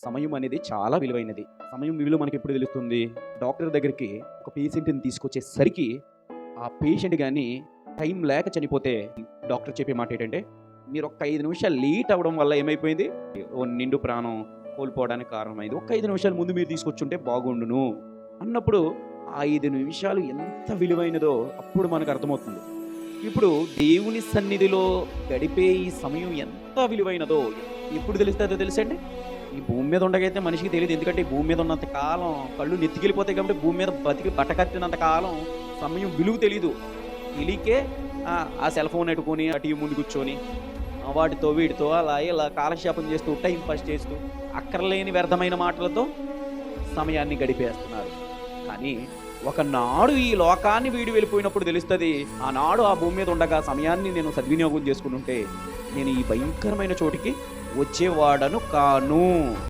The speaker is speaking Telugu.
సమయం అనేది చాలా విలువైనది. సమయం విలువ మనకెప్పుడు తెలుస్తుంది? డాక్టర్ దగ్గరికి ఒక పేషెంట్‌ని తీసుకొచ్చేసరికి, ఆ పేషెంట్ గాని టైం లేక చనిపోతే, డాక్టర్ చెప్పే మాటేంటంటే, మీరొక్క 5 నిమిషాలు లేట్ అవ్వడం వల్ల ఏమైపోయింది? ఓ నిండు ప్రాణం కోల్పోవడానికి కారణమైంది. ఒక్క 5 నిమిషాల ముందు మీరు తీసుకొచ్చుంటే బాగుండును అన్నప్పుడు, ఆ 5 నిమిషాలు ఎంత విలువైనదో అప్పుడు మనకర్థమవుతుంది. ఇప్పుడు దేవుని సన్నిధిలో గడిపే ఈ సమయం ఎంత విలువైనదో ఎప్పుడు తెలుస్తదో తెలుసండి? ఈ భూమి మీద ఉండగైతే మనిషికి తెలీదు. ఎందుకంటే ఈ భూమి మీద ఉన్నంత కాలం కళ్ళు నెత్తికెళ్ళిపోతాయి కాబట్టి భూమి మీద బతికి బట్టకట్టినంత కాలం సమయం విలువ తెలీదు. తెలియకే ఆ సెల్ ఫోన్ ఎట్టుకొని ఆ టీవీ ముందు కూర్చొని వాటితో వీటితో అలా ఇలా కాలక్షేపం చేస్తూ టైం పాస్ చేస్తూ అక్కర్లేని వ్యర్థమైన మాటలతో సమయాన్ని గడిపేస్తున్నారు. కానీ ఒకనాడు ఈ లోకాన్ని వీడి వెళ్ళిపోయినప్పుడు తెలుస్తది. ఆనాడు ఆ భూమి మీద ఉండగా సమయాన్ని నేను సద్వినియోగం చేసుకునుంటే నేను ఈ భయంకరమైన చోటికి వచ్చేవాడను కాను.